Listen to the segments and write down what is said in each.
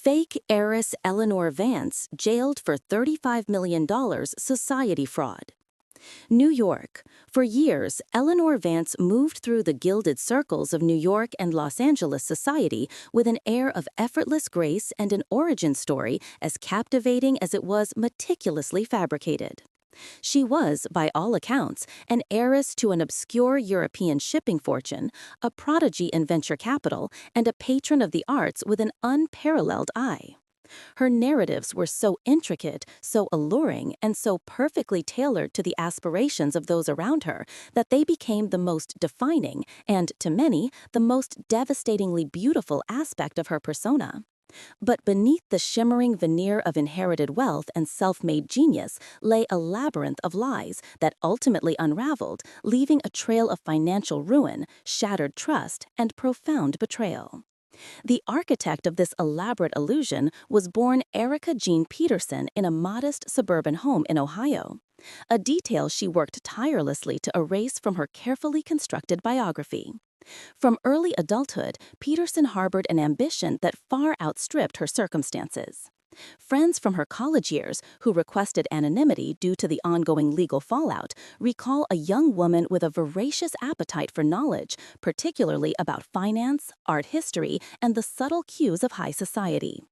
Fake heiress Eleanor Vance jailed for $35 million society fraud. New York. For years, Eleanor Vance moved through the gilded circles of New York and Los Angeles society with an air of effortless grace and an origin story as captivating as it was meticulously fabricated. She was, by all accounts, an heiress to an obscure European shipping fortune, a prodigy in venture capital, and a patron of the arts with an unparalleled eye. Her narratives were so intricate, so alluring, and so perfectly tailored to the aspirations of those around her that they became the most defining and, to many, the most devastatingly beautiful aspect of her persona. But beneath the shimmering veneer of inherited wealth and self-made genius lay a labyrinth of lies that ultimately unraveled, leaving a trail of financial ruin, shattered trust, and profound betrayal. The architect of this elaborate illusion was born Erica Jean Peterson in a modest suburban home in Ohio, a detail she worked tirelessly to erase from her carefully constructed biography. From early adulthood, Peterson harbored an ambition that far outstripped her circumstances. Friends from her college years, who requested anonymity due to the ongoing legal fallout, recall a young woman with a voracious appetite for knowledge, particularly about finance, art history, and the subtle cues of high society.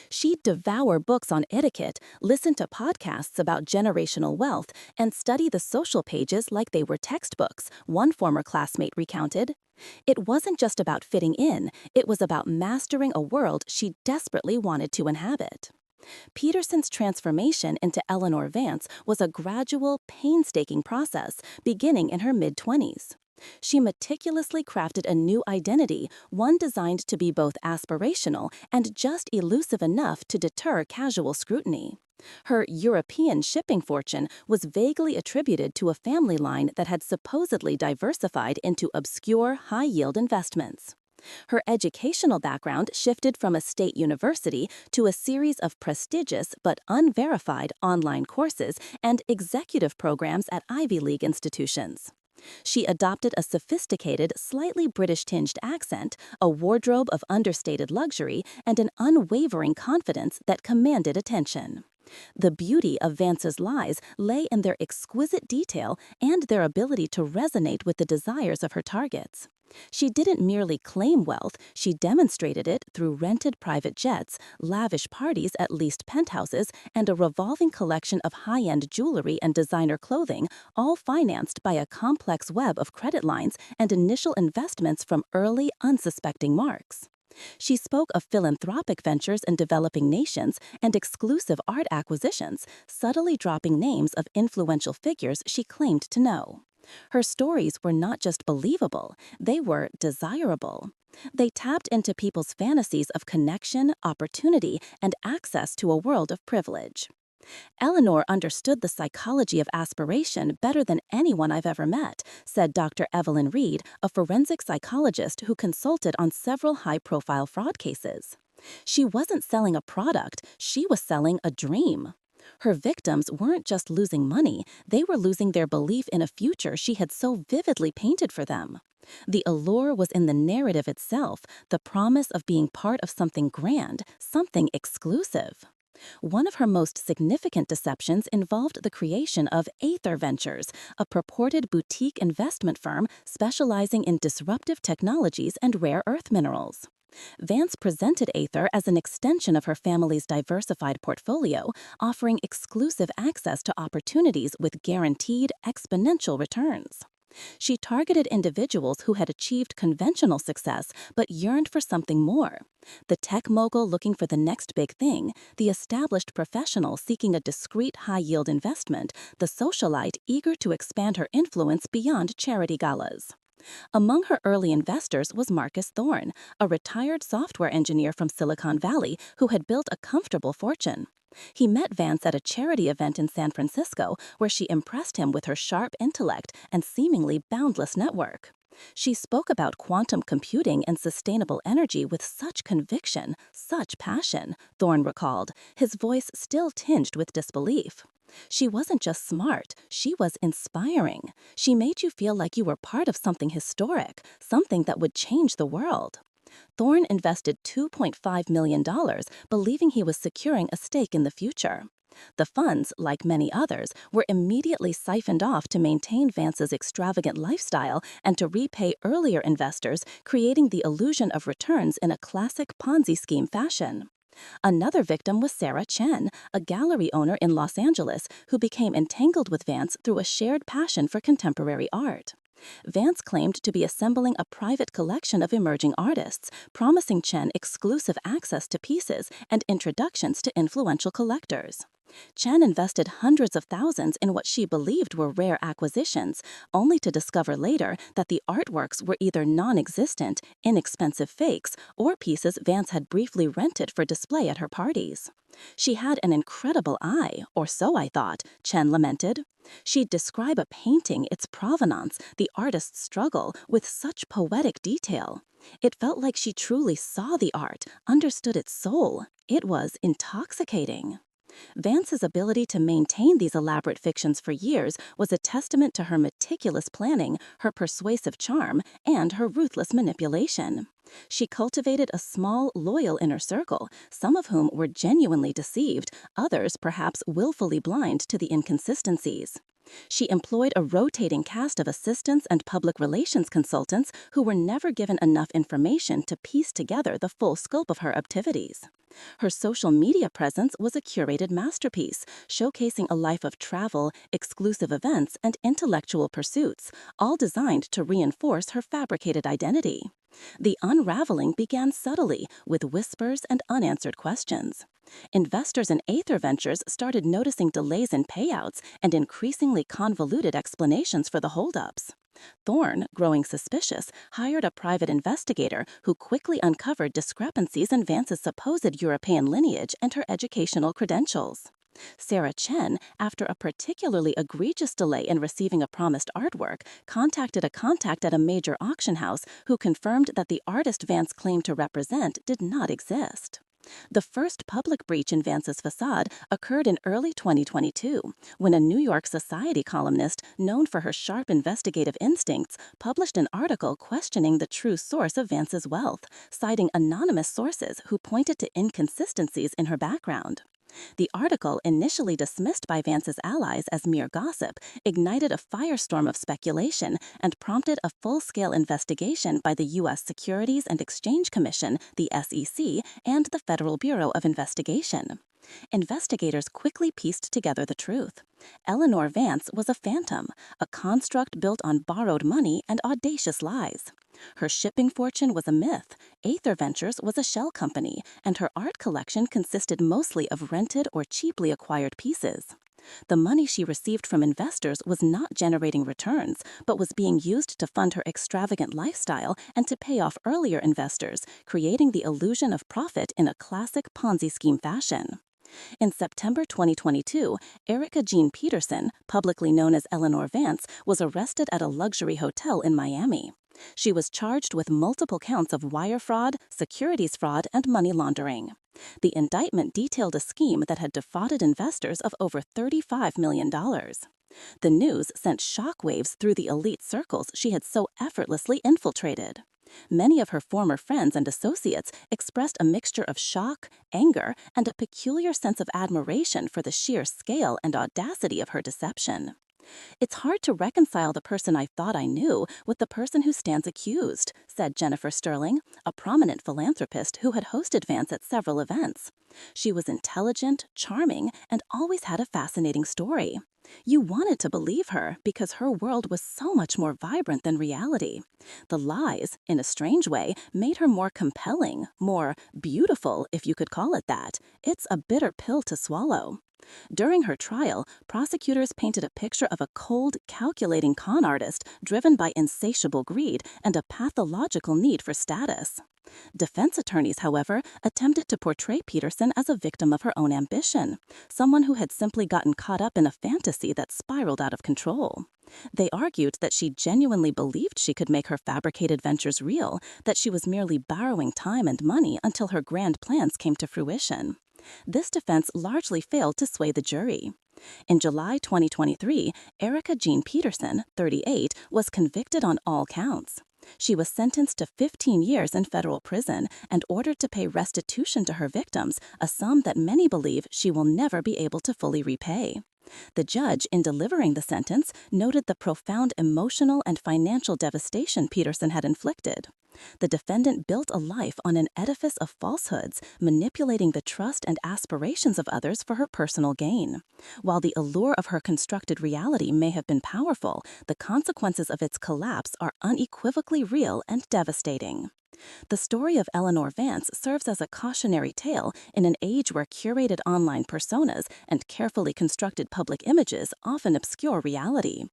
She'd devour books on etiquette, listen to podcasts about generational wealth, and study the social pages like they were textbooks, one former classmate recounted. It wasn't just about fitting in, it was about mastering a world she desperately wanted to inhabit. Peterson's transformation into Eleanor Vance was a gradual, painstaking process beginning in her mid-20s. She meticulously crafted a new identity, one designed to be both aspirational and just elusive enough to deter casual scrutiny. Her European shipping fortune was vaguely attributed to a family line that had supposedly diversified into obscure, high-yield investments. Her educational background shifted from a state university to a series of prestigious but unverified online courses and executive programs at Ivy League institutions. She adopted a sophisticated, slightly British-tinged accent, a wardrobe of understated luxury, and an unwavering confidence that commanded attention. The beauty of Vance's lies lay in their exquisite detail and their ability to resonate with the desires of her targets. She didn't merely claim wealth, she demonstrated it through rented private jets, lavish parties at leased penthouses, and a revolving collection of high-end jewelry and designer clothing, all financed by a complex web of credit lines and initial investments from early, unsuspecting marks. She spoke of philanthropic ventures in developing nations and exclusive art acquisitions, subtly dropping names of influential figures she claimed to know. Her stories were not just believable, they were desirable. They tapped into people's fantasies of connection, opportunity, and access to a world of privilege. Eleanor understood the psychology of aspiration better than anyone I've ever met, said Dr. Evelyn Reed, a forensic psychologist who consulted on several high-profile fraud cases. She wasn't selling a product, she was selling a dream. Her victims weren't just losing money, they were losing their belief in a future she had so vividly painted for them. The allure was in the narrative itself, the promise of being part of something grand, something exclusive. One of her most significant deceptions involved the creation of Aether Ventures, a purported boutique investment firm specializing in disruptive technologies and rare earth minerals. Vance presented Aether as an extension of her family's diversified portfolio, offering exclusive access to opportunities with guaranteed exponential returns. She targeted individuals who had achieved conventional success but yearned for something more. The tech mogul looking for the next big thing, the established professional seeking a discreet high-yield investment, the socialite eager to expand her influence beyond charity galas. Among her early investors was Marcus Thorne, a retired software engineer from Silicon Valley who had built a comfortable fortune. He met Vance at a charity event in San Francisco where she impressed him with her sharp intellect and seemingly boundless network. She spoke about quantum computing and sustainable energy with such conviction, such passion, Thorne recalled, his voice still tinged with disbelief. She wasn't just smart, she was inspiring. She made you feel like you were part of something historic, something that would change the world. Thorne invested $2.5 million, believing he was securing a stake in the future. The funds, like many others, were immediately siphoned off to maintain Vance's extravagant lifestyle and to repay earlier investors, creating the illusion of returns in a classic Ponzi scheme fashion. Another victim was Sarah Chen, a gallery owner in Los Angeles who became entangled with Vance through a shared passion for contemporary art. Vance claimed to be assembling a private collection of emerging artists, promising Chen exclusive access to pieces and introductions to influential collectors. Chen invested hundreds of thousands in what she believed were rare acquisitions, only to discover later that the artworks were either non-existent, inexpensive fakes, or pieces Vance had briefly rented for display at her parties. She had an incredible eye, or so I thought, Chen lamented. She'd describe a painting, its provenance, the artist's struggle, with such poetic detail. It felt like she truly saw the art, understood its soul. It was intoxicating. Vance's ability to maintain these elaborate fictions for years was a testament to her meticulous planning, her persuasive charm, and her ruthless manipulation. She cultivated a small, loyal inner circle, some of whom were genuinely deceived, others perhaps willfully blind to the inconsistencies. She employed a rotating cast of assistants and public relations consultants who were never given enough information to piece together the full scope of her activities. Her social media presence was a curated masterpiece, showcasing a life of travel, exclusive events, and intellectual pursuits, all designed to reinforce her fabricated identity. The unraveling began subtly, with whispers and unanswered questions. Investors in Aether ventures started noticing delays in payouts and increasingly convoluted explanations for the holdups. Thorne, growing suspicious, hired a private investigator who quickly uncovered discrepancies in Vance's supposed European lineage and her educational credentials. Sarah Chen, after a particularly egregious delay in receiving a promised artwork, contacted a contact at a major auction house who confirmed that the artist Vance claimed to represent did not exist. The first public breach in Vance's facade occurred in early 2022, when a New York Society columnist, known for her sharp investigative instincts, published an article questioning the true source of Vance's wealth, citing anonymous sources who pointed to inconsistencies in her background. The article, initially dismissed by Vance's allies as mere gossip, ignited a firestorm of speculation and prompted a full-scale investigation by the U.S. Securities and Exchange Commission, the SEC, and the Federal Bureau of Investigation. Investigators quickly pieced together the truth. Eleanor Vance was a phantom, a construct built on borrowed money and audacious lies. Her shipping fortune was a myth, Aether Ventures was a shell company, and her art collection consisted mostly of rented or cheaply acquired pieces. The money she received from investors was not generating returns, but was being used to fund her extravagant lifestyle and to pay off earlier investors, creating the illusion of profit in a classic Ponzi scheme fashion. In September 2022, Erica Jean Peterson, publicly known as Eleanor Vance, was arrested at a luxury hotel in Miami. She was charged with multiple counts of wire fraud, securities fraud, and money laundering. The indictment detailed a scheme that had defrauded investors of over $35 million. The news sent shockwaves through the elite circles she had so effortlessly infiltrated. Many of her former friends and associates expressed a mixture of shock, anger, and a peculiar sense of admiration for the sheer scale and audacity of her deception. "It's hard to reconcile the person I thought I knew with the person who stands accused," said Jennifer Sterling, a prominent philanthropist who had hosted Vance at several events. "She was intelligent, charming, and always had a fascinating story. You wanted to believe her because her world was so much more vibrant than reality. The lies, in a strange way, made her more compelling, more beautiful, if you could call it that. It's a bitter pill to swallow." During her trial, prosecutors painted a picture of a cold, calculating con artist driven by insatiable greed and a pathological need for status. Defense attorneys, however, attempted to portray Peterson as a victim of her own ambition, someone who had simply gotten caught up in a fantasy that spiraled out of control. They argued that she genuinely believed she could make her fabricated ventures real, that she was merely borrowing time and money until her grand plans came to fruition. This defense largely failed to sway the jury. In July 2023, Erica Jean Peterson, 38, was convicted on all counts. She was sentenced to 15 years in federal prison and ordered to pay restitution to her victims, a sum that many believe she will never be able to fully repay. The judge, in delivering the sentence, noted the profound emotional and financial devastation Peterson had inflicted. The defendant built a life on an edifice of falsehoods, manipulating the trust and aspirations of others for her personal gain. While the allure of her constructed reality may have been powerful, the consequences of its collapse are unequivocally real and devastating. The story of Eleanor Vance serves as a cautionary tale in an age where curated online personas and carefully constructed public images often obscure reality.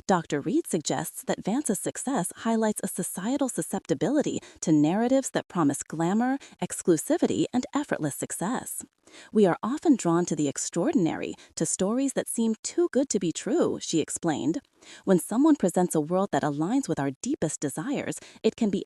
Dr. Reed suggests that Vance's success highlights a societal susceptibility to narratives that promise glamour, exclusivity, and effortless success. We are often drawn to the extraordinary, to stories that seem too good to be true, she explained. When someone presents a world that aligns with our deepest desires, it can be